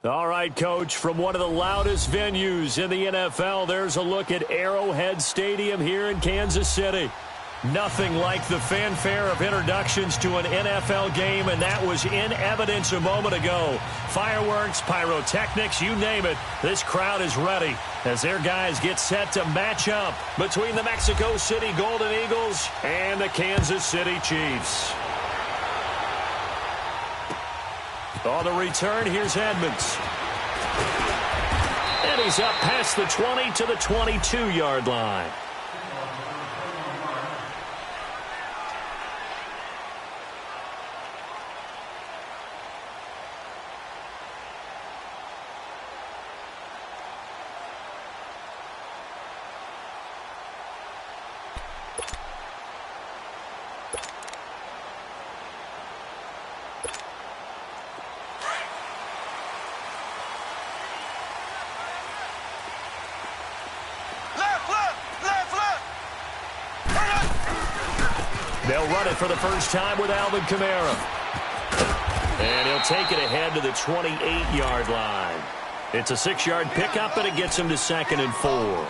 All right, Coach, from one of the loudest venues in the NFL, there's a look at Arrowhead Stadium here in Kansas City. Nothing like the fanfare of introductions to an NFL game, and that was in evidence a moment ago. Fireworks, pyrotechnics, you name it, this crowd is ready as their guys get set to match up between the Mexico City Golden Eagles and the Kansas City Chiefs. On the return, here's Edmonds. And he's up past the 20 to the 22-yard line. They'll run it for the first time with Alvin Kamara. And he'll take it ahead to the 28-yard line. It's a 6-yard pickup, and it gets him to 2nd and 4. All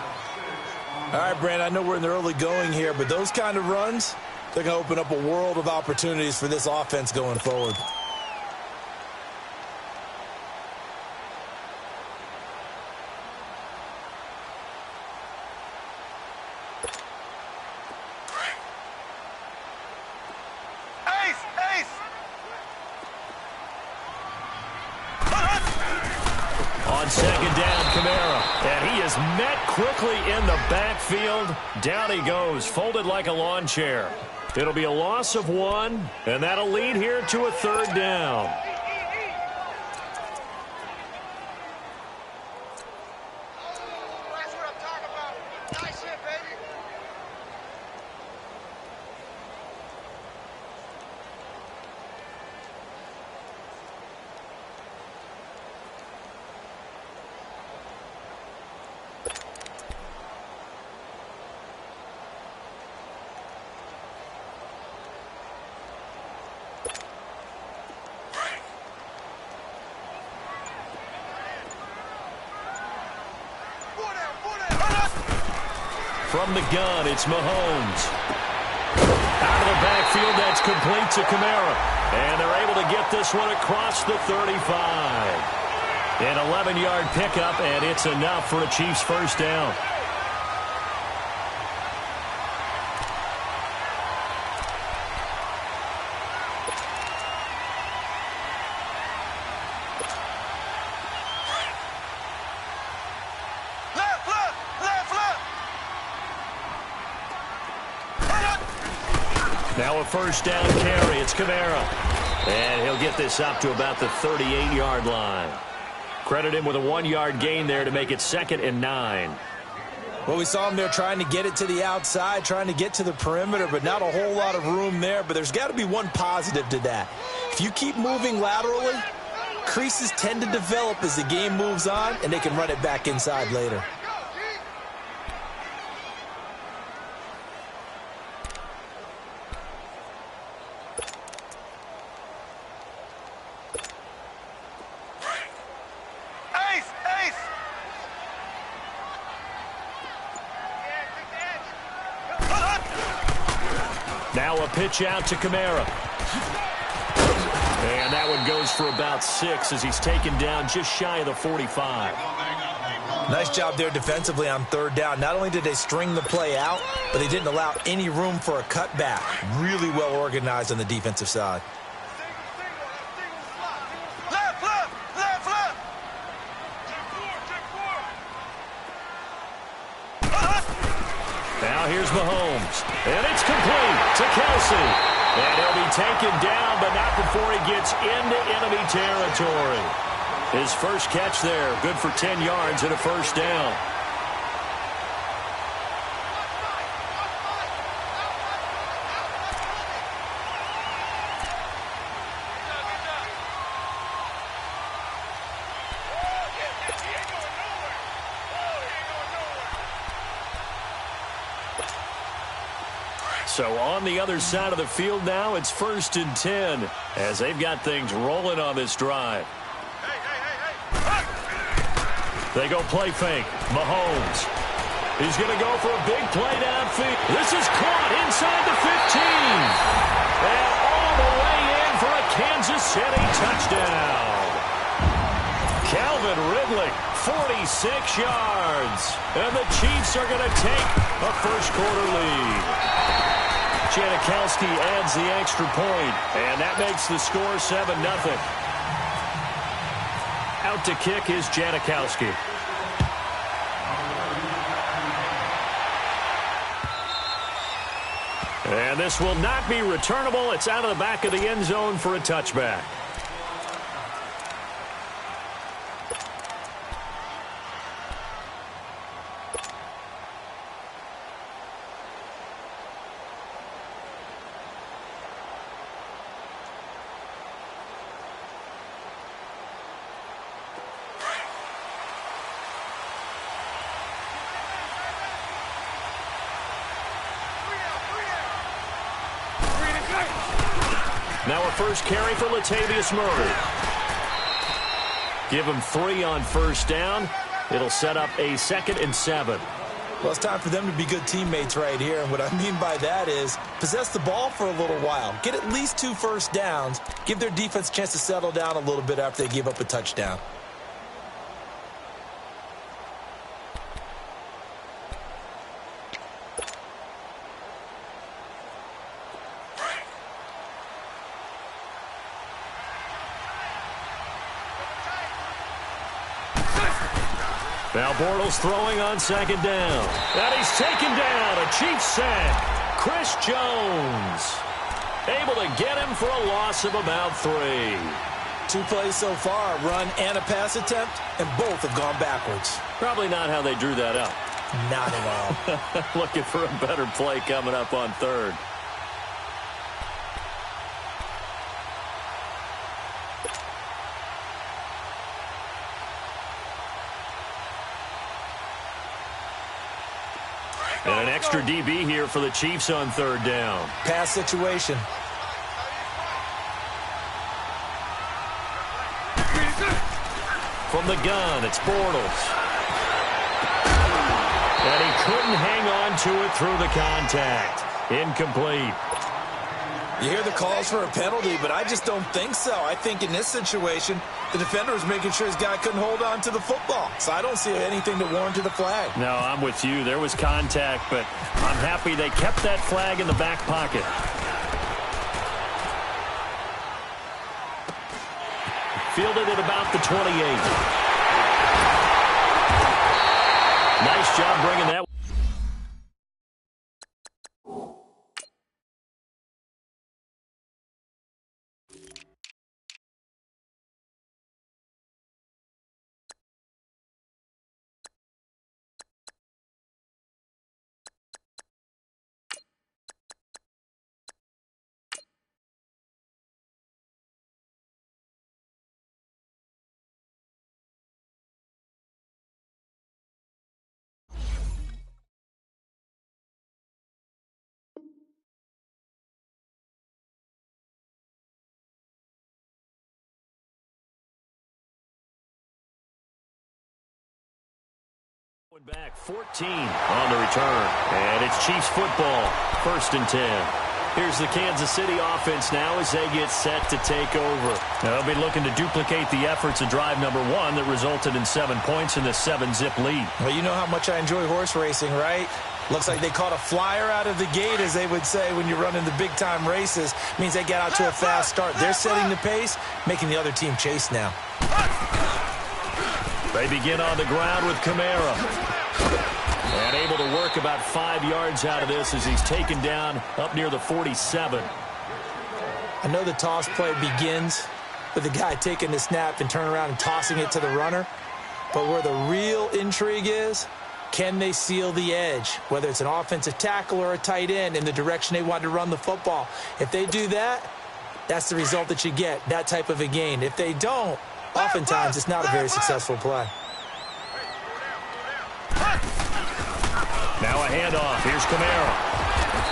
right, Brand, I know we're in the early going here, but those kind of runs, they're going to open up a world of opportunities for this offense going forward. Quickly in the backfield. Down he goes, folded like a lawn chair. It'll be a loss of 1, and that'll lead here to a 3rd down. From the gun, it's Mahomes. Out of the backfield, that's complete to Kamara. And they're able to get this one across the 35. An 11-yard pickup, and it's enough for a Chiefs first down. Now a first down carry. It's Kamara. And he'll get this up to about the 38-yard line. Credit him with a 1-yard gain there to make it 2nd and 9. Well, we saw him there trying to get it to the outside, trying to get to the perimeter, but not a whole lot of room there. But there's got to be one positive to that. If you keep moving laterally, creases tend to develop as the game moves on, and they can run it back inside later. Now a pitch out to Kamara. And that one goes for about 6 as he's taken down just shy of the 45. Nice job there defensively on 3rd down. Not only did they string the play out, but they didn't allow any room for a cutback. Really well organized on the defensive side. Now here's Mahomes. And it's complete to Kelsey. And he'll be taken down, but not before he gets into enemy territory. His first catch there, good for 10 yards and a first down. So on the other side of the field now, it's 1st and 10 as they've got things rolling on this drive. Hey. They go play fake. Mahomes. He's going to go for a big play downfield. This is caught inside the 15. And all the way in for a Kansas City touchdown. Calvin Ridley, 46 yards. And the Chiefs are going to take a first-quarter lead. Janikowski adds the extra point, and that makes the score 7-0. Out to kick is Janikowski. And this will not be returnable. It's out of the back of the end zone for a touchback. Now a first carry for Latavius Murray. Give him 3 on first down. It'll set up a 2nd and 7. Well, it's time for them to be good teammates right here. And what I mean by that is possess the ball for a little while. Get at least 2 first downs. Give their defense a chance to settle down a little bit after they give up a touchdown. Now Bortles throwing on 2nd down. And he's taken down. A Chiefs sack. Chris Jones able to get him for a loss of about 3. 2 plays so far, a run and a pass attempt, and both have gone backwards. Probably not how they drew that up. Not at all. Looking for a better play coming up on 3rd. And an extra DB here for the Chiefs on 3rd down. Pass situation. From the gun, it's Bortles. And he couldn't hang on to it through the contact. Incomplete. You hear the calls for a penalty, but I just don't think so. I think in this situation, the defender was making sure his guy couldn't hold on to the football. So I don't see anything that warranted a flag. No, I'm with you. There was contact, but I'm happy they kept that flag in the back pocket. Fielded at about the 28. Nice job bringing that. Back 14 on the return. And it's Chiefs football. 1st and 10. Here's the Kansas City offense now as they get set to take over. Now they'll be looking to duplicate the efforts of drive number 1 that resulted in 7 points in the 7-zip lead. Well, you know how much I enjoy horse racing, right? Looks like they caught a flyer out of the gate, as they would say when you're running the big-time races. Means they get out to a fast start. They're setting the pace, making the other team chase now. They begin on the ground with Kamara. And able to work about 5 yards out of this as he's taken down up near the 47. I know the toss play begins with the guy taking the snap and turning around and tossing it to the runner. But where the real intrigue is, can they seal the edge? Whether it's an offensive tackle or a tight end in the direction they want to run the football. If they do that, that's the result that you get, that type of a gain. If they don't, oftentimes it's not a very successful play. Now a handoff. Here's Kamara.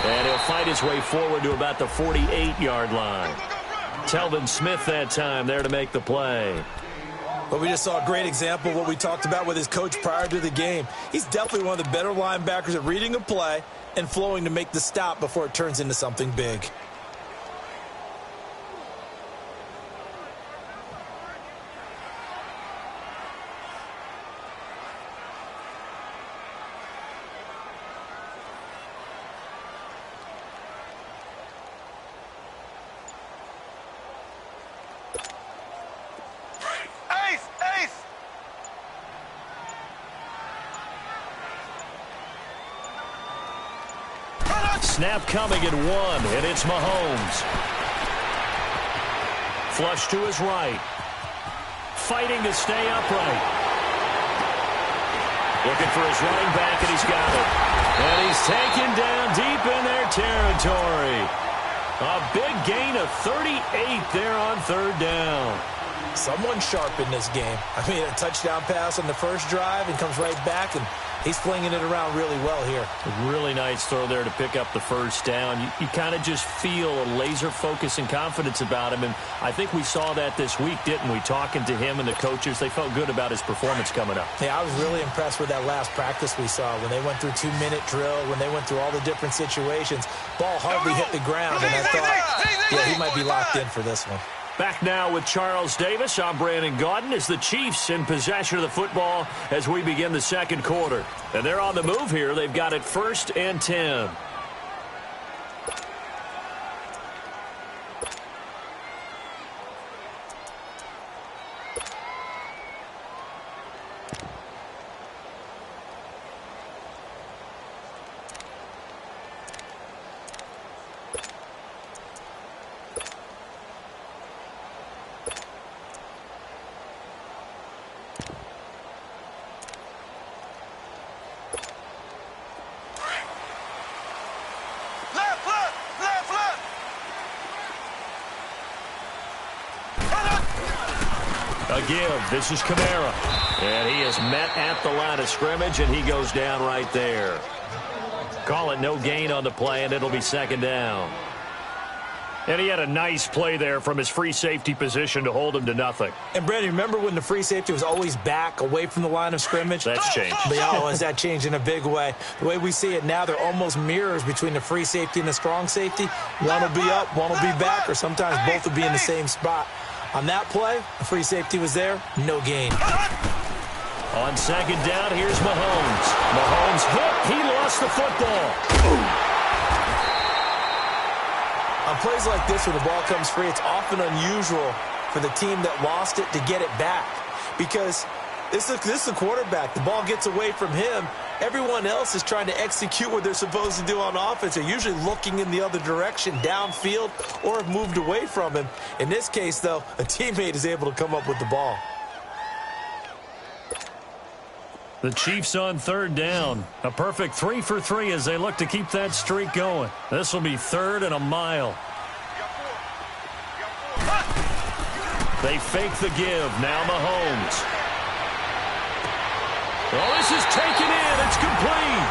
And he'll fight his way forward to about the 48-yard line. Telvin Smith that time there to make the play. But we just saw a great example of what we talked about with his coach prior to the game. He's definitely one of the better linebackers at reading a play and flowing to make the stop before it turns into something big. Snap coming at 1, and it's Mahomes. Flush to his right. Fighting to stay upright. Looking for his running back, and he's got it. And he's taken down deep in their territory. A big gain of 38 there on 3rd down. Someone sharp in this game. I mean, a touchdown pass on the first drive and comes right back, and he's flinging it around really well here. A really nice throw there to pick up the first down. You kind of just feel a laser focus and confidence about him, and I think we saw that this week, didn't we? Talking to him and the coaches, they felt good about his performance coming up. Yeah, I was really impressed with that last practice we saw when they went through 2-minute drill, when they went through all the different situations. Ball hardly hit the ground, and I thought, yeah, he might be locked in for this one. Back now with Charles Davis. I'm Brandon Gaudin as the Chiefs in possession of the football as we begin the second quarter. And they're on the move here. They've got it 1st and 10. A give. This is Kamara. And he is met at the line of scrimmage, and he goes down right there. Call it no gain on the play, and it'll be 2nd down. And he had a nice play there from his free safety position to hold him to nothing. And, Brandon, remember when the free safety was always back, away from the line of scrimmage? That's changed. But has that changed in a big way? The way we see it now, they're almost mirrors between the free safety and the strong safety. One will be up, one will be back, or sometimes both will be in the same spot. On that play, the free safety was there, no gain. On 2nd down, here's Mahomes. Mahomes hit. He lost the football. On plays like this, when the ball comes free, it's often unusual for the team that lost it to get it back. Because this is the quarterback. The ball gets away from him. Everyone else is trying to execute what they're supposed to do on offense. They're usually looking in the other direction, downfield, or have moved away from him. In this case, though, a teammate is able to come up with the ball. The Chiefs on 3rd down. A perfect 3 for 3 as they look to keep that streak going. This will be 3rd and a mile. They fake the give. Now Mahomes. Oh, this is taken in. It's complete.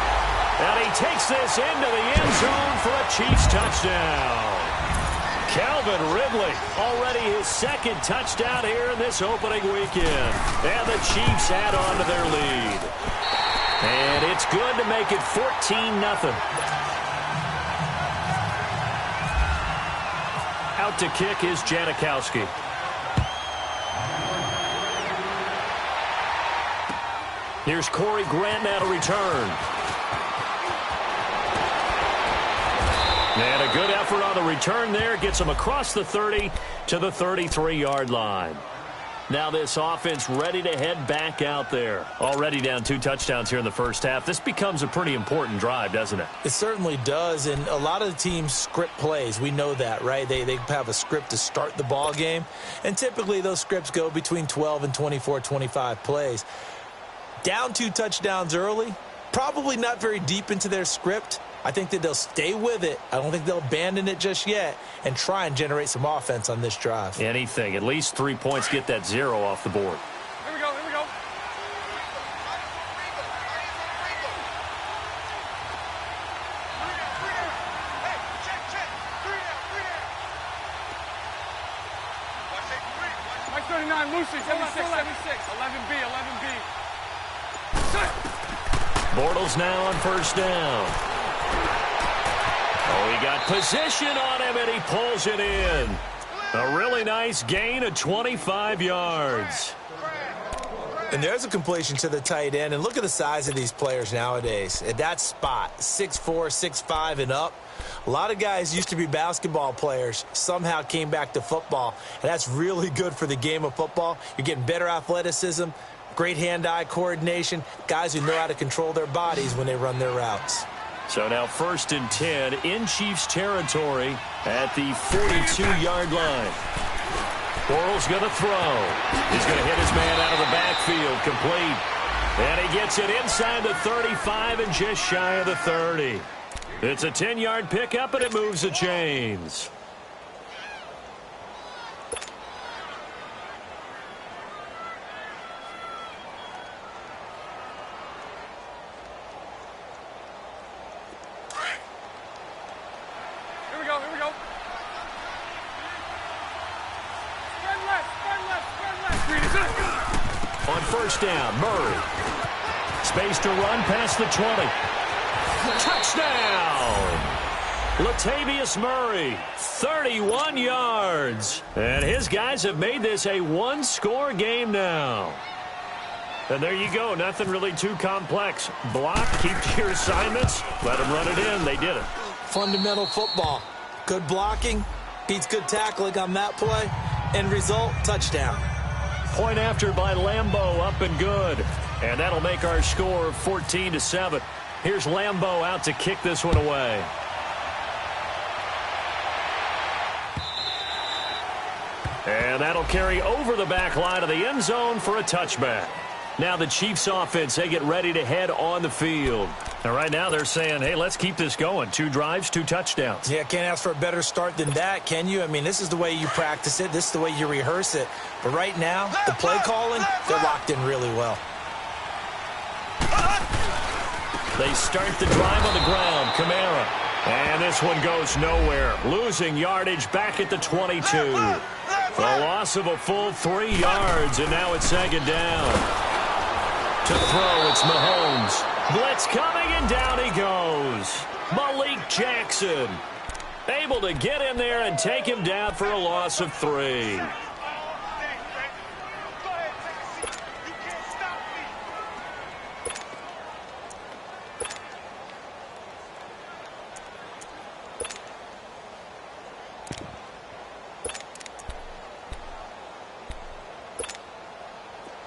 And he takes this into the end zone for a Chiefs touchdown. Calvin Ridley, already his 2nd touchdown here in this opening weekend. And the Chiefs add on to their lead. And it's good to make it 14-0. Out to kick is Janikowski. Here's Corey Grant now to return. And a good effort on the return there. Gets him across the 30 to the 33-yard line. Now this offense ready to head back out there. Already down 2 touchdowns here in the first half. This becomes a pretty important drive, doesn't it? It certainly does, and a lot of the teams script plays. We know that, right? They have a script to start the ball game, and typically those scripts go between 12 and 24, 25 plays. Down 2 touchdowns early, probably not very deep into their script. I think that they'll stay with it. I don't think they'll abandon it just yet and try and generate some offense on this drive. Anything. At least 3 points, get that 0 off the board. Here we go, here we go. Hey, check. 3 now. Watch it, 3. 39, Lucy, 76, 76. 11B, 11B. Bortles now on first down. Oh, he got position on him, and he pulls it in. A really nice gain of 25 yards. And there's a completion to the tight end. And look at the size of these players nowadays. At that spot, 6'4", 6'5", and up. A lot of guys used to be basketball players, somehow came back to football. And that's really good for the game of football. You're getting better athleticism, great hand-eye coordination, guys who know how to control their bodies when they run their routes. So now 1st and 10 in Chiefs territory at the 42-yard line. Bortles going to throw. He's going to hit his man out of the backfield, complete. And he gets it inside the 35 and just shy of the 30. It's a 10-yard pickup, and it moves the chains. Here we go, here we go. Spread left, spread left, spread left. Green is it. On first down, Murray. Space to run past the 20. Touchdown! Latavius Murray, 31 yards. And his guys have made this a one-score game now. And there you go. Nothing really too complex. Block, keep to your assignments, let them run it in. They did it. Fundamental football. Good blocking, beats good tackling on that play. End result, touchdown. Point after by Lambeau, up and good. And that'll make our score 14-7. Here's Lambeau out to kick this one away. And that'll carry over the back line of the end zone for a touchback. Now the Chiefs offense, they get ready to head on the field. And right now they're saying, hey, let's keep this going. 2 drives, 2 touchdowns. Yeah, can't ask for a better start than that, can you? I mean, this is the way you practice it. This is the way you rehearse it. But right now, the play calling, they're locked in really well. They start the drive on the ground. Kamara. And this one goes nowhere. Losing yardage back at the 22. A loss of a full 3 yards, and now it's 2nd down. To throw, it's Mahomes. Blitz coming, and down he goes. Malik Jackson able to get in there and take him down for a loss of 3.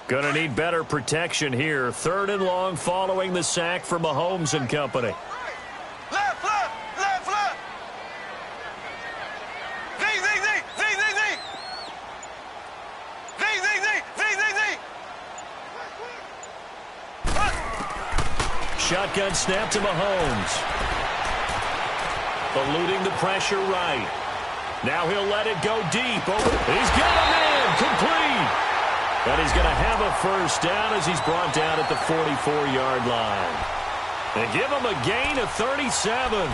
Going to need better protection here. 3rd and long following the sack for Mahomes and company. Left, left, left, left. Zing, zing, zing, zing, zing, zing. Zing, zing, zing, zing, zing, zing. Shotgun snap to Mahomes. Eluding the pressure right. Now he'll let it go deep. He's got him in. Complete. And he's going to have a first down as he's brought down at the 44-yard line. And give him a gain of 37.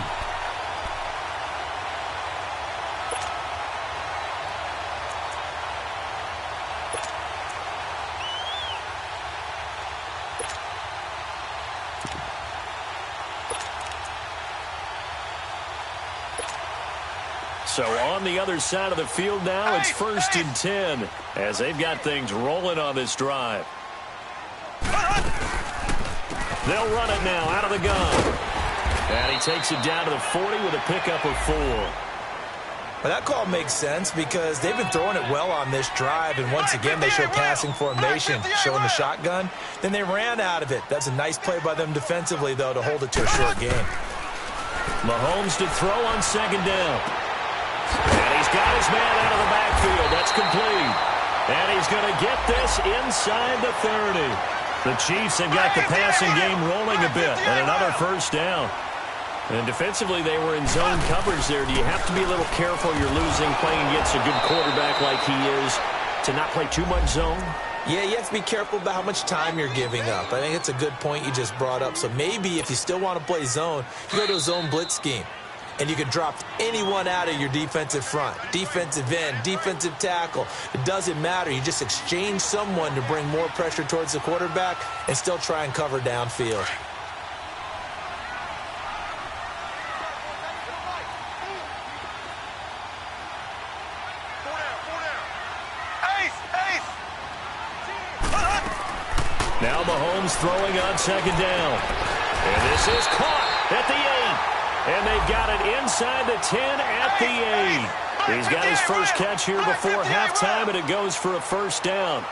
So on the other side of the field now, it's 1st and 10 as they've got things rolling on this drive. They'll run it now out of the gun. And he takes it down to the 40 with a pickup of 4. Well, that call makes sense because they've been throwing it well on this drive, and once again they show passing formation, showing the shotgun. Then they ran out of it. That's a nice play by them defensively, though, to hold it to a short game. Mahomes to throw on 2nd down. And he's got his man out of the backfield. That's complete. And he's going to get this inside the 30. The Chiefs have got the passing game rolling a bit. And another first down. And defensively, they were in zone coverage there. Do you have to be a little careful you're losing playing against a good quarterback like he is to not play too much zone? Yeah, you have to be careful about how much time you're giving up. I think it's a good point you just brought up. So maybe if you still want to play zone, you go to a zone blitz scheme. and you can drop anyone out of your defensive front. Defensive end, defensive tackle. It doesn't matter. You just exchange someone to bring more pressure towards the quarterback and still try and cover downfield. Now Mahomes throwing on second down. And this is caught at the 8. And they've got it inside the 10 at the 8. He's got his first catch here before halftime, and it goes for a first down.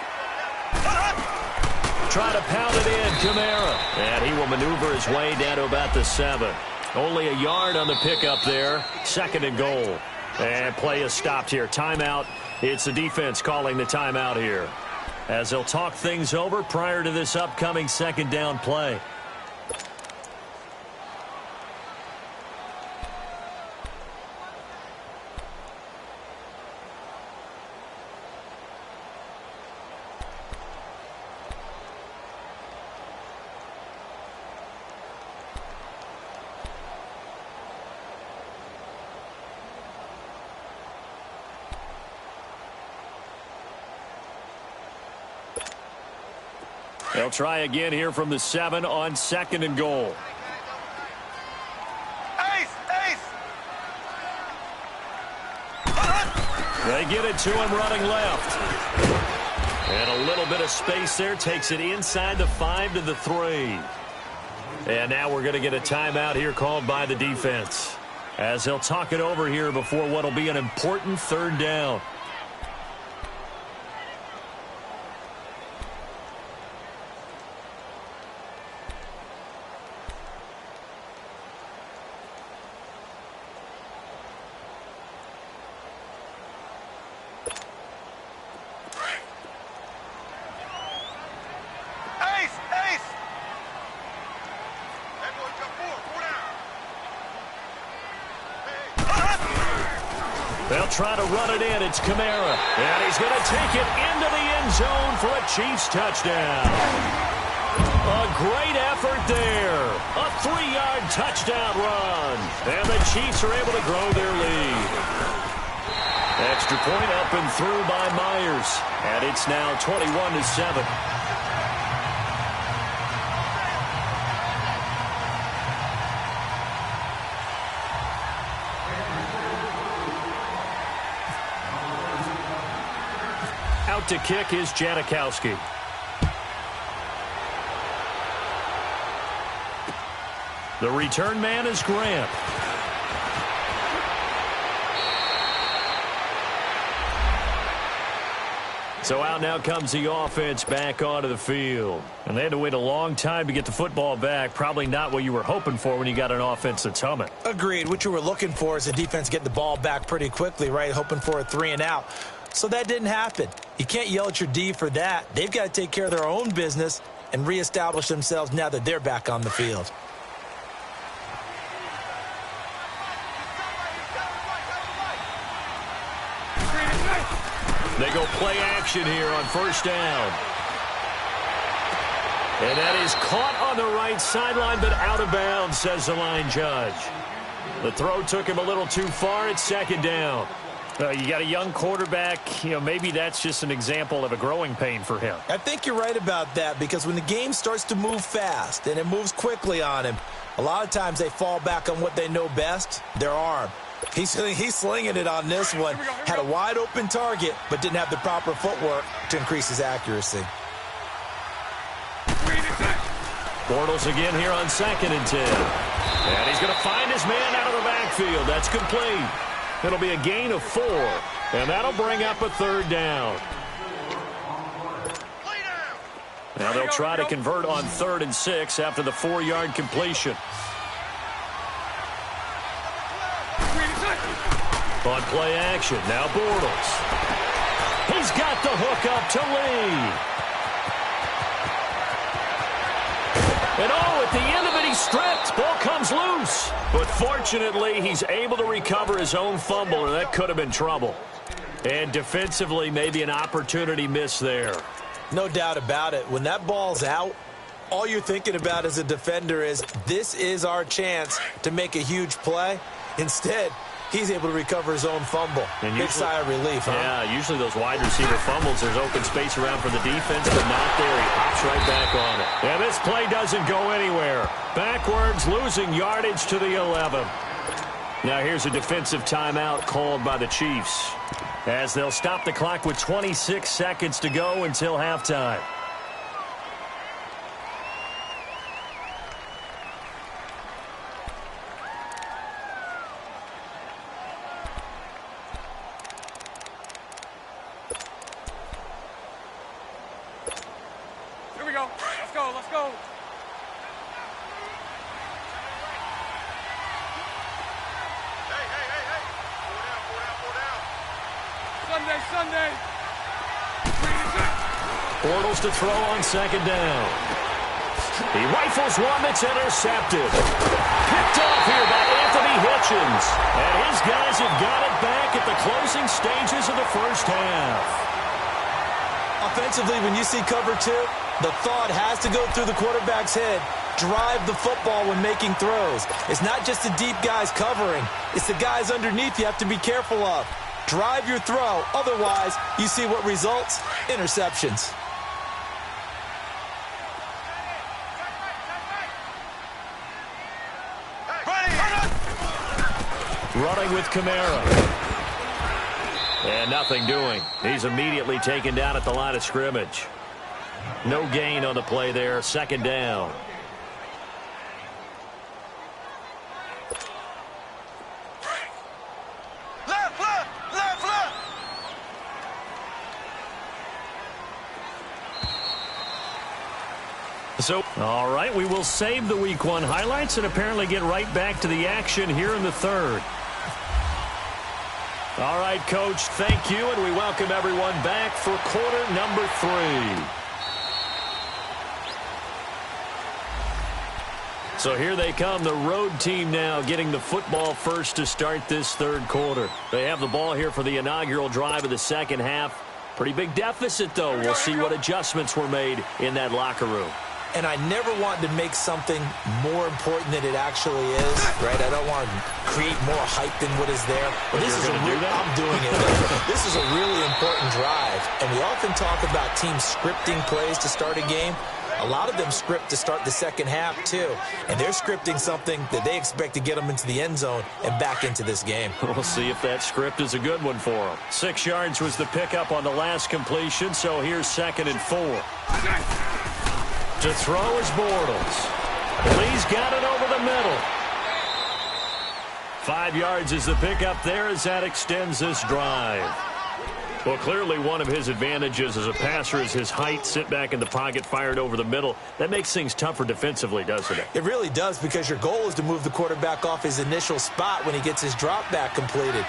Try to pound it in, Kamara. And he will maneuver his way down to about the 7. Only a yard on the pickup there. Second and goal. And play is stopped here. Timeout. It's the defense calling the timeout here, as they'll talk things over prior to this upcoming second down play. They'll try again here from the 7 on second and goal. They get it to him running left. And a little bit of space there. Takes it inside the 5 to the 3. And now we're going to get a timeout here called by the defense, as they'll talk it over here before what will be an important third down. They'll try to run it in. It's Kamara. And he's going to take it into the end zone for a Chiefs touchdown. A great effort there. A 3-yard touchdown run. And the Chiefs are able to grow their lead. Extra point up and through by Myers. And it's now 21-7. Out to kick is Janikowski. The return man is Grant. So out now comes the offense back onto the field. And they had to wait a long time to get the football back. Probably not what you were hoping for when you got an offense that's humming. Agreed. What you were looking for is the defense getting the ball back pretty quickly, right? Hoping for a 3-and-out. So that didn't happen. You can't yell at your D for that. They've got to take care of their own business and reestablish themselves now that they're back on the field. They go play action here on first down. And that is caught on the right sideline, but out of bounds, says the line judge. The throw took him a little too far. It's second down. You got a young quarterback. Maybe that's just an example of a growing pain for him. I think you're right about that, because when the game starts to move fast and it moves quickly on him, a lot of times they fall back on what they know best, their arm. He's slinging it on this one. Had a wide open target, but didn't have the proper footwork to increase his accuracy. Bortles again here on second and 10. And he's going to find his man out of the backfield. That's complete. It'll be a gain of 4. And that'll bring up a third down. Now they'll try to convert on 3rd and 6 after the 4-yard completion. On play action, now Bortles. He's got the hook up to Lee. And at the end of it, he's stripped. Ball comes loose. But fortunately, he's able to recover his own fumble, or that could have been trouble. And defensively, maybe an opportunity miss there. No doubt about it. When that ball's out, all you're thinking about as a defender is, this is our chance to make a huge play. Instead, he's able to recover his own fumble. And big sigh of relief, huh? Yeah, usually those wide receiver fumbles, there's open space around for the defense, but not there. He hops right back on it. Yeah, this play doesn't go anywhere. Backwards, losing yardage to the 11. Now here's a defensive timeout called by the Chiefs, as they'll stop the clock with 26 seconds to go until halftime. Here we go. Let's go. Let's go. Sunday. Bortles to throw on second down. He rifles one that's intercepted. Picked off here by Anthony Hitchens. And his guys have got it back at the closing stages of the first half. Offensively, when you see cover two, the thought has to go through the quarterback's head. Drive the football when making throws. It's not just the deep guys covering. It's the guys underneath you have to be careful of. Drive your throw. Otherwise, you see what results? Interceptions. Running with Kamara. And nothing doing. He's immediately taken down at the line of scrimmage. No gain on the play there. Second down. So, all right, we will save the Week 1 highlights and apparently get right back to the action here in the third. All right, Coach, thank you, and we welcome everyone back for quarter number 3. So here they come, the road team now getting the football first to start this third quarter. They have the ball here for the inaugural drive of the second half. Pretty big deficit, though. We'll see what adjustments were made in that locker room. And I never want to make something more important than it actually is, right? I don't want to create more hype than what is there. But this is I'm doing it. This is a really important drive. And we often talk about teams scripting plays to start a game. A lot of them script to start the second half, too. And they're scripting something that they expect to get them into the end zone and back into this game. We'll see if that script is a good one for them. 6 yards was the pickup on the last completion, so here's 2nd and 4. To throw is Bortles. Lee's got it over the middle. 5 yards is the pickup there as that extends this drive. Well, clearly one of his advantages as a passer is his height. Sit back in the pocket, fired over the middle. That makes things tougher defensively, doesn't it? It really does, because your goal is to move the quarterback off his initial spot when he gets his drop back completed.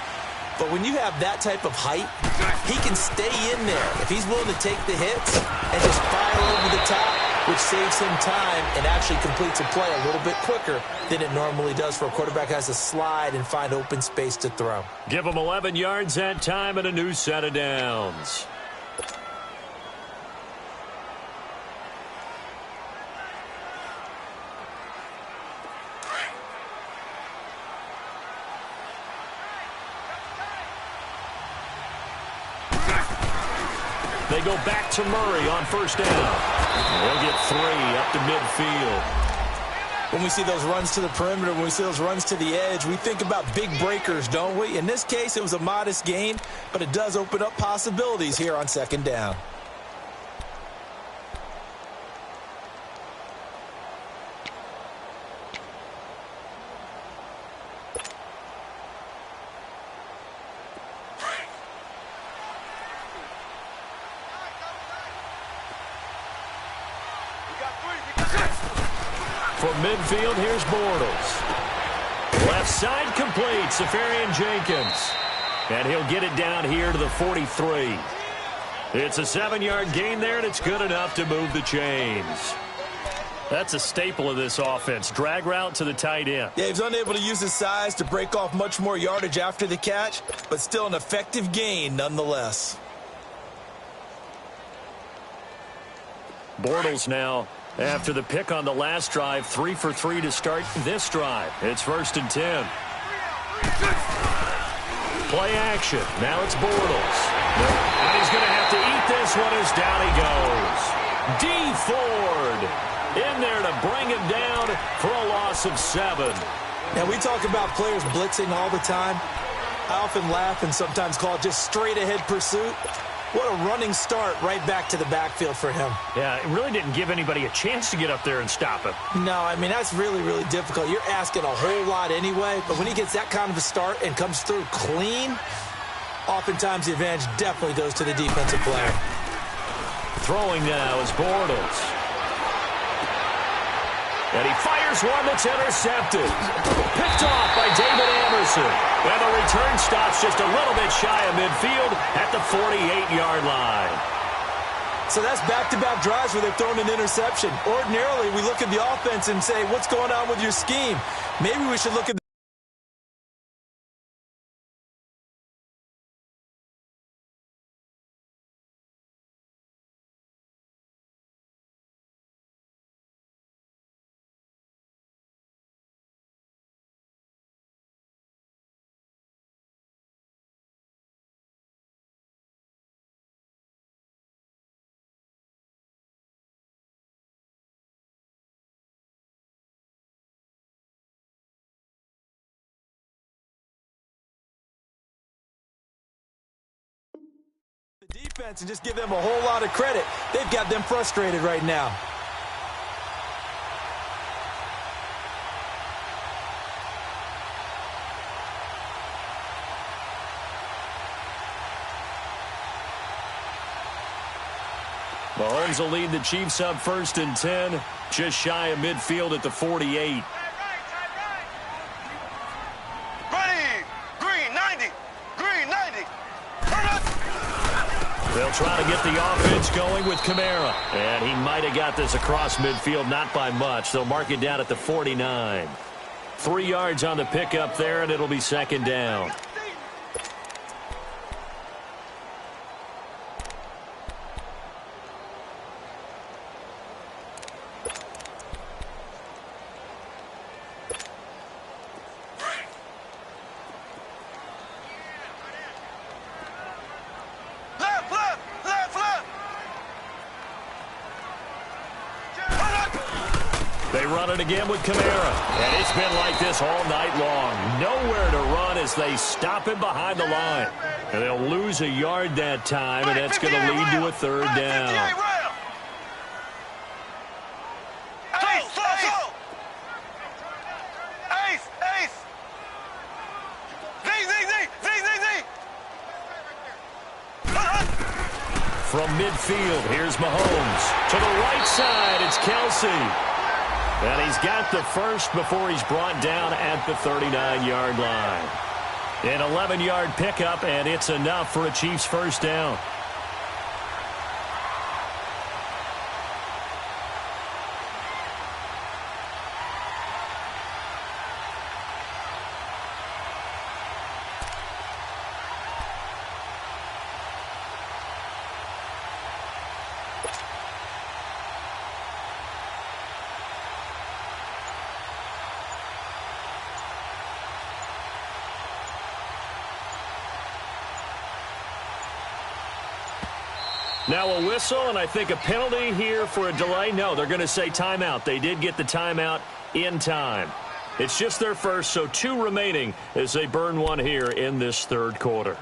But when you have that type of height, he can stay in there if he's willing to take the hits and just fire over the top, which saves him time and actually completes a play a little bit quicker than it normally does for a quarterback who has to slide and find open space to throw. Give him 11 yards that time and a new set of downs. They go back to Murray on first down. They'll get 3 up to midfield. When we see those runs to the perimeter, when we see those runs to the edge, we think about big breakers, don't we? In this case, it was a modest gain, but it does open up possibilities here on second down. From midfield, here's Bortles. Left side complete, Safarian Jenkins. And he'll get it down here to the 43. It's a 7-yard gain there, and it's good enough to move the chains. That's a staple of this offense. Drag route to the tight end. Yeah, he's unable to use his size to break off much more yardage after the catch, but still an effective gain nonetheless. Bortles now, after the pick on the last drive, 3 for 3 to start this drive. It's 1st and 10. Play action. Now it's Bortles. And he's going to have to eat this one as down he goes. D. Ford in there to bring him down for a loss of 7. Now, we talk about players blitzing all the time. I often laugh and sometimes call it just straight-ahead pursuit. What a running start right back to the backfield for him. Yeah, it really didn't give anybody a chance to get up there and stop him. No, I mean, that's really, really difficult. You're asking a whole lot anyway, but when he gets that kind of a start and comes through clean, oftentimes the advantage definitely goes to the defensive player. Throwing now is Bortles. And he fires one that's intercepted. Picked off by David Anderson. And the return stops just a little bit shy of midfield at the 48-yard line. So that's back-to-back drives where they've thrown an interception. Ordinarily, we look at the offense and say, what's going on with your scheme? Maybe we should look at the defense and just give them a whole lot of credit. They've got them frustrated right now. Mahomes will lead the Chiefs up 1st and 10, just shy of midfield at the 48. They'll try to get the offense going with Kamara. And he might have got this across midfield, not by much. They'll mark it down at the 49. 3 yards on the pickup there, and it'll be 2nd down. They run it again with Kamara. And it's been like this all night long. Nowhere to run as they stop him behind the line. And they'll lose a yard that time, and that's going to lead to a 3rd down. From midfield, here's Mahomes. To the right side, it's Kelsey. And he's got the first before he's brought down at the 39-yard line. An 11-yard pickup, and it's enough for a Chiefs 1st down. Now a whistle, and I think a penalty here for a delay. No, they're going to say timeout. They did get the timeout in time. It's just their first, so 2 remaining as they burn one here in this 3rd quarter.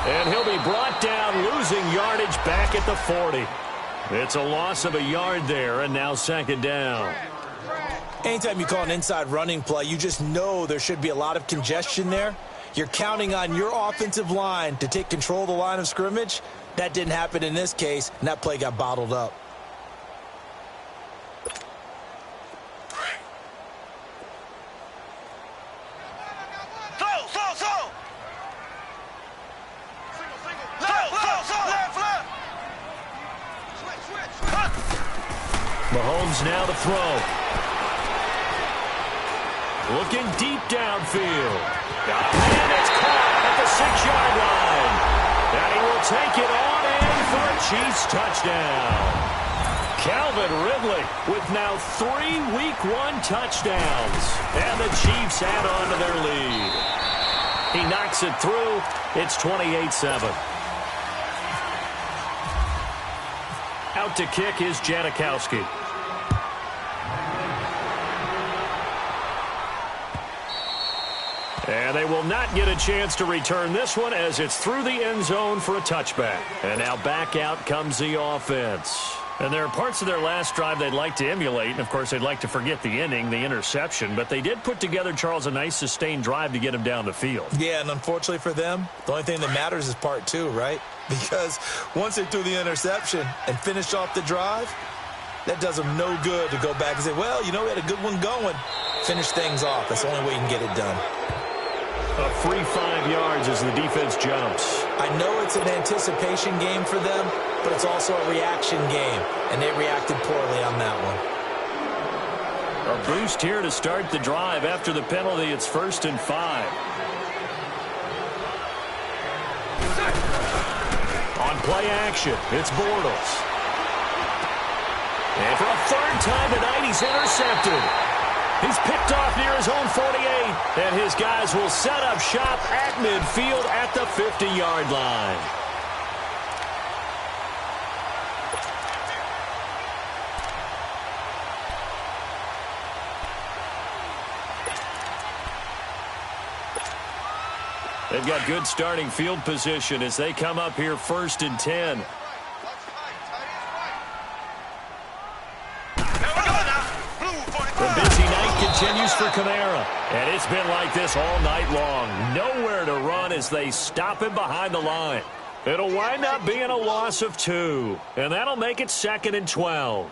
And he'll be brought down, losing yardage back at the 40. It's a loss of a yard there, and now 2nd down. Anytime you call an inside running play, you just know there should be a lot of congestion there. You're counting on your offensive line to take control of the line of scrimmage. That didn't happen in this case, and that play got bottled up. Mahomes now to throw. Looking deep downfield. And it's caught at the 6-yard line. And he will take it on in for a Chiefs touchdown. Calvin Ridley with now 3 Week 1 touchdowns. And the Chiefs add on to their lead. He knocks it through. It's 28-7. Out to kick is Janikowski. And they will not get a chance to return this one as it's through the end zone for a touchback. And now back out comes the offense. And there are parts of their last drive they'd like to emulate. And, of course, they'd like to forget the inning, the interception. But they did put together, Charles, a nice sustained drive to get him down the field. Yeah, and unfortunately for them, the only thing that matters is part 2, right? Because once they threw the interception and finished off the drive, that does them no good to go back and say, well, you know, we had a good one going. Finish things off. That's the only way you can get it done. A free 5 yards as the defense jumps. I know it's an anticipation game for them, but it's also a reaction game, and they reacted poorly on that one. A boost here to start the drive. After the penalty, it's 1st and 5. On play action, it's Bortles. And for a 3rd time tonight, he's intercepted. He's picked off near his own 48, and his guys will set up shop at midfield at the 50-yard line. They've got good starting field position as they come up here 1st and 10. The busy night continues for Kamara. And it's been like this all night long. Nowhere to run as they stop him behind the line. It'll wind up being a loss of 2. And that'll make it 2nd and 12.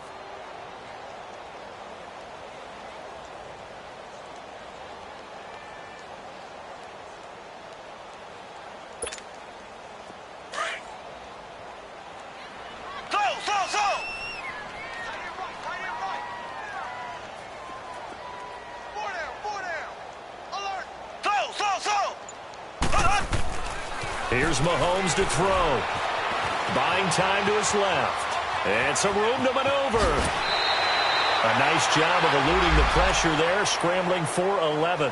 Here's Mahomes to throw. Buying time to his left. And some room to maneuver. A nice job of eluding the pressure there, scrambling for 11.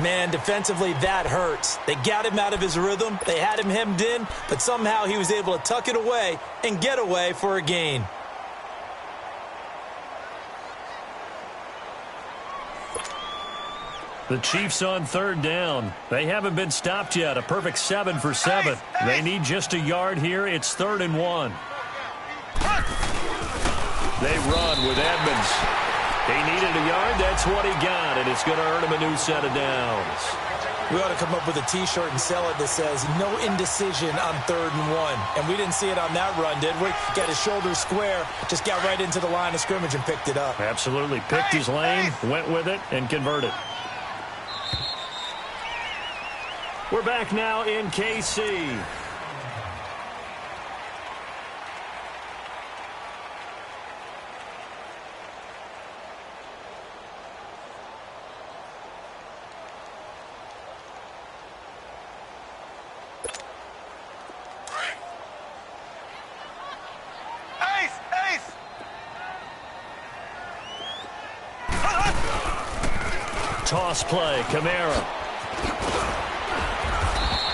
Man, defensively, that hurts. They got him out of his rhythm. They had him hemmed in, but somehow he was able to tuck it away and get away for a gain. The Chiefs on 3rd down. They haven't been stopped yet. A perfect 7 for 7. They need just a yard here. It's 3rd and 1. They run with Edmonds. He needed a yard. That's what he got, and it's going to earn him a new set of downs. We ought to come up with a T-shirt and sell it that says, no indecision on 3rd and 1. And we didn't see it on that run, did we? Got his shoulders square, just got right into the line of scrimmage and picked it up. Absolutely. Picked his lane, went with it, and converted. We're back now in KC. Toss play, Kamara.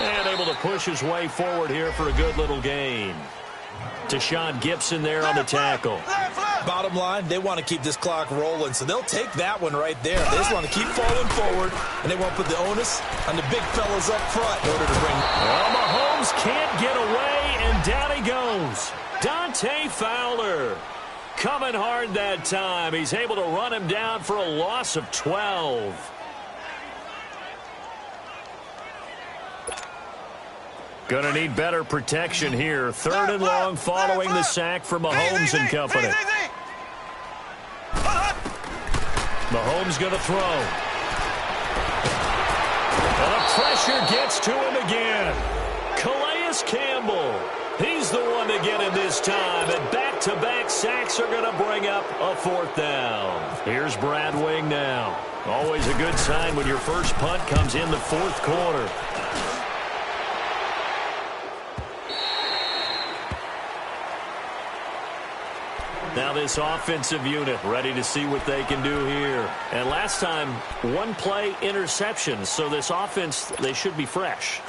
And able to push his way forward here for a good little gain. Deshaun Gibson there on the tackle. Bottom line, they want to keep this clock rolling, so they'll take that one right there. They just want to keep falling forward, and they won't put the onus on the big fellas up front in order to bring. Well, Mahomes can't get away, and down he goes. Dante Fowler coming hard that time. He's able to run him down for a loss of 12. Going to need better protection here. 3rd and long following the sack for Mahomes and company. Mahomes going to throw. And the pressure gets to him again. Calais Campbell. He's the one to get him this time. And back Back-to-back sacks are going to bring up a 4th down. Here's Brad Wing now. Always a good sign when your first punt comes in the 4th quarter. Now this offensive unit ready to see what they can do here. And last time, 1-play interception. So this offense, they should be fresh.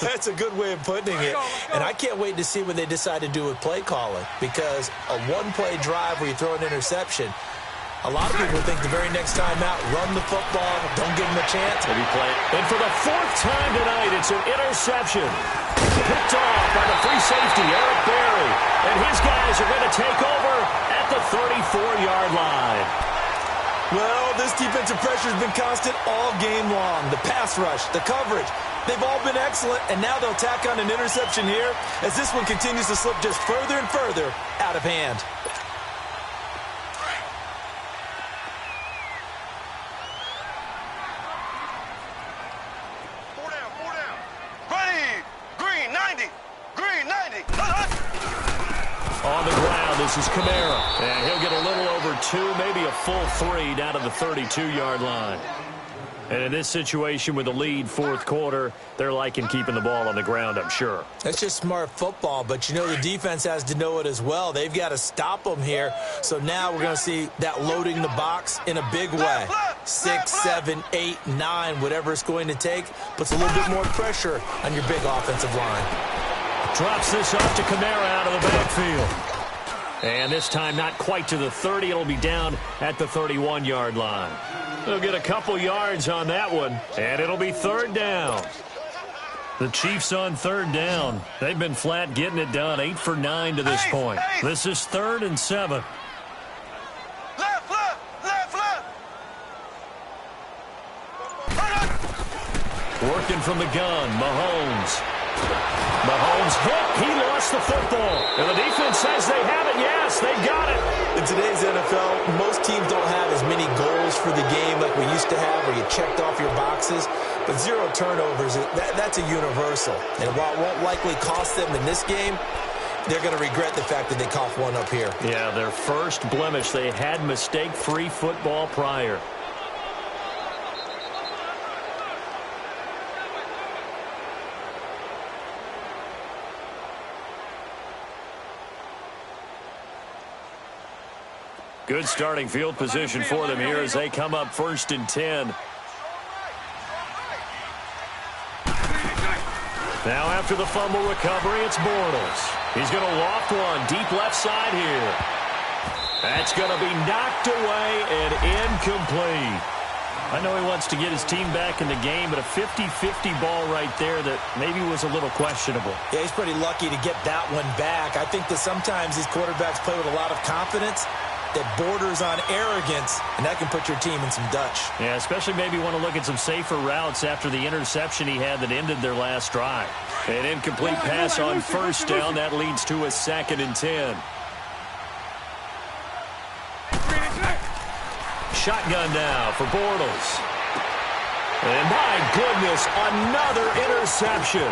That's a good way of putting it. And I can't wait to see what they decide to do with play calling. Because a 1-play drive where you throw an interception, a lot of people think the very next time out, run the football, don't give them a chance. Maybe play it. And for the 4th time tonight, it's an interception. Picked off by the free safety, Eric Berry. And his guys are going to take over at the 34-yard line. Well, this defensive pressure has been constant all game long. The pass rush, the coverage, they've all been excellent. And now they'll tack on an interception here as this one continues to slip just further and further out of hand. On the ground, this is Kamara. And he'll get a little over 2, maybe a full 3 down to the 32-yard line. And in this situation with the lead 4th quarter, they're liking keeping the ball on the ground, I'm sure. That's just smart football, but you know the defense has to know it as well. They've got to stop them here. So now we're going to see that loading the box in a big way. 6, 7, 8, 9, whatever it's going to take, puts a little bit more pressure on your big offensive line. Drops this off to Kamara out of the backfield. And this time not quite to the 30. It'll be down at the 31-yard line. They'll get a couple yards on that one, and it'll be 3rd down. The Chiefs on 3rd down. They've been flat getting it done, 8 for 9 to this point. This is 3rd and 7. Left. Working from the gun, Mahomes hit. He lost the football. And the defense says they have it. Yes, they've got it. In today's NFL, most teams don't have as many goals for the game like we used to have where you checked off your boxes. But 0 turnovers, that's a universal. And while it won't likely cost them in this game, they're going to regret the fact that they coughed one up here. Yeah, their first blemish. They had mistake-free football prior. Good starting field position for them here as they come up 1st and 10. Now after the fumble recovery, it's Bortles. He's going to loft one deep left side here. That's going to be knocked away and incomplete. I know he wants to get his team back in the game, but a 50-50 ball right there that maybe was a little questionable. Yeah, he's pretty lucky to get that one back. I think that sometimes these quarterbacks play with a lot of confidence that borders on arrogance, and that can put your team in some Dutch. Yeah, especially maybe want to look at some safer routes after the interception he had that ended their last drive. An incomplete pass on 1st down. That leads to a 2nd and 10. Shotgun now for Bortles. And my goodness, another interception.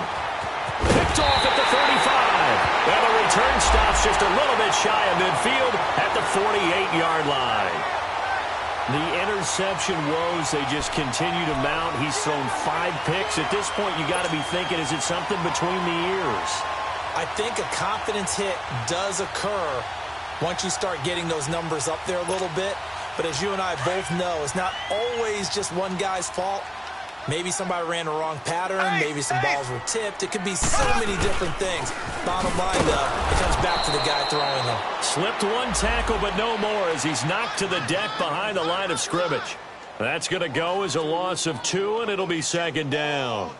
Picked off at the 35. And the return stops just a little bit shy of midfield at the 48-yard line. The interception woes, they just continue to mount. He's thrown 5 picks. At this point, you got to be thinking, is it something between the ears? I think a confidence hit does occur once you start getting those numbers up there a little bit. But as you and I both know, it's not always just one guy's fault. Maybe somebody ran the wrong pattern. Maybe some balls were tipped. It could be so many different things. Bottom line, though, it comes back to the guy throwing them. Slipped one tackle, but no more as he's knocked to the deck behind the line of scrimmage. That's going to go as a loss of 2, and it'll be 2nd down.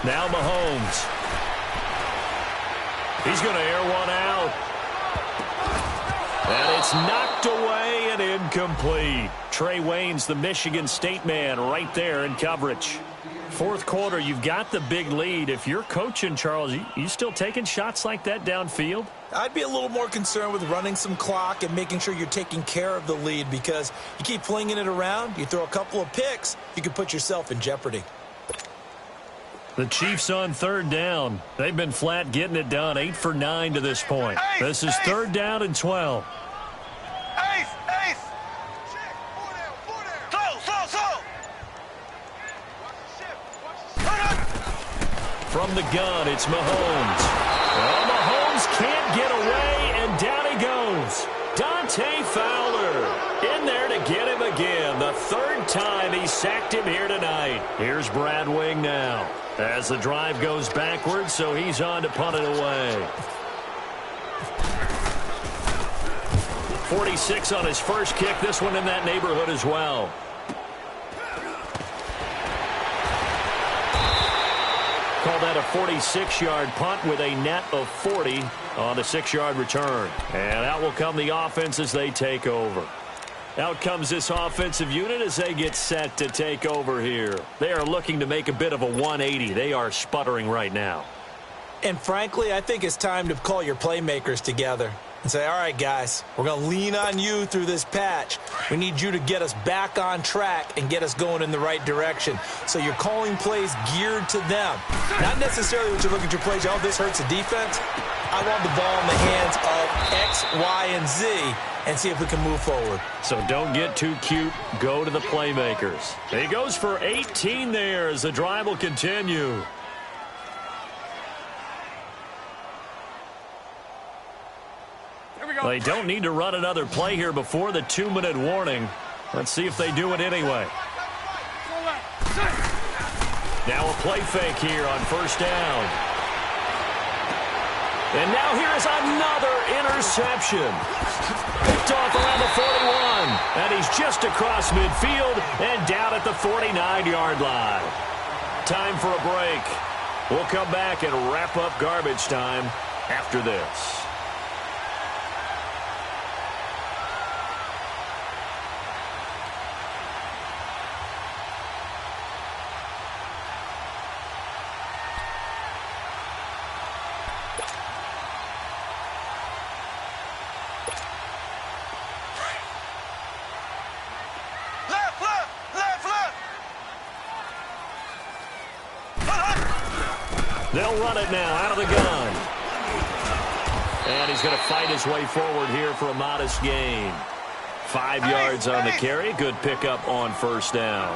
Now Mahomes. He's going to air one out. And it's knocked away and incomplete. Trey Wayne's the Michigan State man right there in coverage. Fourth quarter, you've got the big lead. If you're coaching, Charles, you still taking shots like that downfield? I'd be a little more concerned with running some clock and making sure you're taking care of the lead, because you keep flinging it around, you throw a couple of picks, you can put yourself in jeopardy. The Chiefs on third down. They've been flat getting it done, 8 for 9 to this point. This is third down and 12. From the gun, it's Mahomes. Well, Mahomes can't get away, and down he goes. Dante Fowler in there to get him again. The third time he sacked him here tonight. Here's Brad Wing now as the drive goes backwards, so he's on to punt it away. 46 on his first kick. This one in that neighborhood as well. Call that a 46-yard punt with a net of 40 on the 6-yard return. And out will come the offense as they take over. Out comes this offensive unit as they get set to take over here. They are looking to make a bit of a 180. They are sputtering right now. And frankly, I think it's time to call your playmakers together and say, all right, guys, we're going to lean on you through this patch. We need you to get us back on track and get us going in the right direction. So you're calling plays geared to them. Not necessarily what you look at your plays, oh, this hurts the defense. I want the ball in the hands of X, Y, and Z and see if we can move forward. So don't get too cute. Go to the playmakers. He goes for 18 there as the drive will continue. They don't need to run another play here before the 2-minute warning. Let's see if they do it anyway. Now a play fake here on first down. And now here is another interception. Picked off around the 41. And he's just across midfield and down at the 49-yard line. Time for a break. We'll come back and wrap up garbage time after this. They'll run it now out of the gun. And he's going to fight his way forward here for a modest gain. 5 yards on the carry. Good pickup on first down.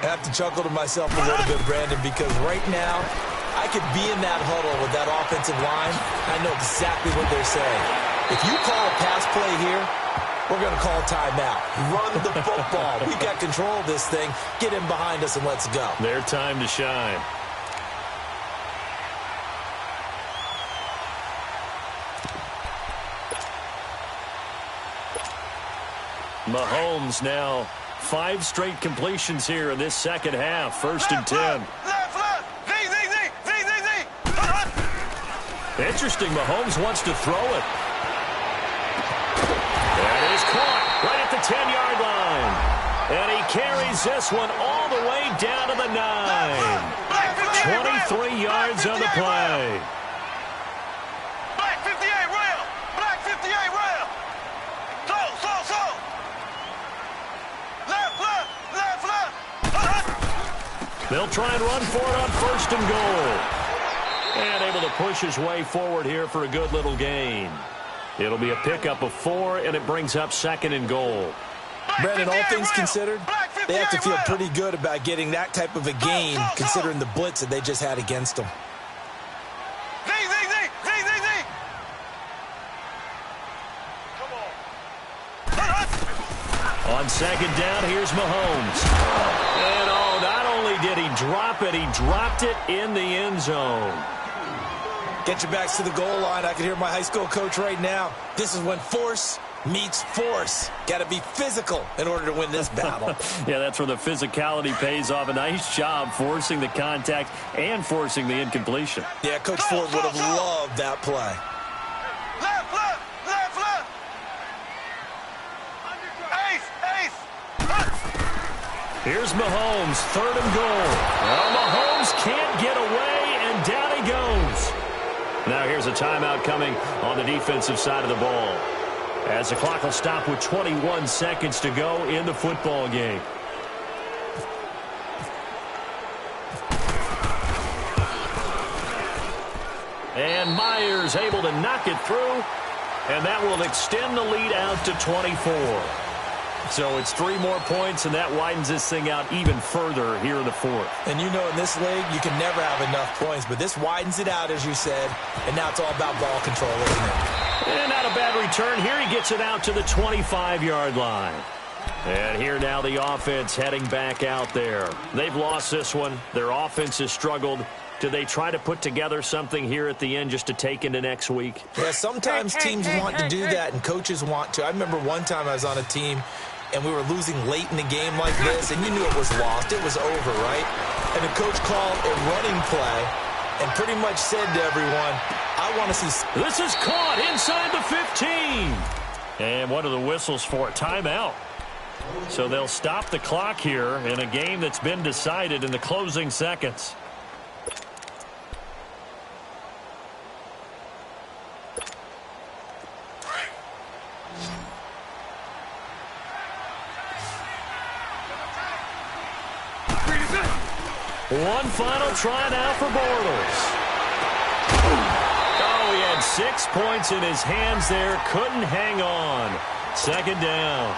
I have to chuckle to myself a little bit, Brandon, because right now I could be in that huddle with that offensive line. I know exactly what they're saying. If you call a pass play here, we're going to call timeout. Run the football. We've got control of this thing. Get in behind us and let's go. Their time to shine. Mahomes now 5 straight completions here in this second half. First and 10. Interesting. Mahomes wants to throw it. That is caught right at the 10-yard line. And he carries this one all the way down to the 9. 23 yards on the play. They'll try and run for it on first and goal. And able to push his way forward here for a good little gain. It'll be a pickup of 4, and it brings up second and goal. Brandon, all things considered, they have to feel pretty good about getting that type of a gain, considering the blitz that they just had against them. On second down, here's Mahomes. And not only did he drop it, he dropped it in the end zone. Get your backs to the goal line. I can hear my high school coach right now. This is when force meets force. Got to be physical in order to win this battle. Yeah, that's where the physicality pays off. A nice job forcing the contact and forcing the incompletion. Yeah, Coach Ford would have loved that play. Here's Mahomes, 3rd and goal. Well, Mahomes can't get away, and down he goes. Now here's a timeout coming on the defensive side of the ball, as the clock will stop with 21 seconds to go in the football game. And Myers able to knock it through, and that will extend the lead out to 24. So it's 3 more points, and that widens this thing out even further here in the 4th. And you know, in this league, you can never have enough points, but this widens it out, as you said, and now it's all about ball control, isn't it? And not a bad return here. He gets it out to the 25-yard line. And here now the offense heading back out there. They've lost this one. Their offense has struggled. Do they try to put together something here at the end just to take into next week? Yeah, sometimes teams want to do that, and coaches want to. I remember one time I was on a team, and we were losing late in the game like this, and you knew it was lost. It was over, right? And the coach called a running play and pretty much said to everyone, I want to see... This is caught inside the 15. And what are the whistles for? Timeout. So they'll stop the clock here in a game that's been decided in the closing seconds. One final try now for Bortles. Oh, he had 6 points in his hands there. Couldn't hang on. 2nd down.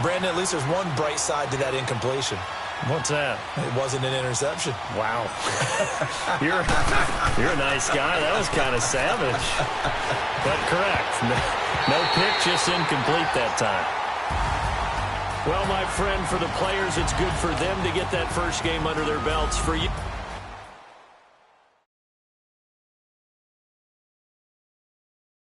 Brandon, at least there's one bright side to that incompletion. What's that? It wasn't an interception. Wow. You're a nice guy. That was kind of savage. But correct. No pick, just incomplete that time. Well, my friend, for the players, it's good for them to get that first game under their belts. For you...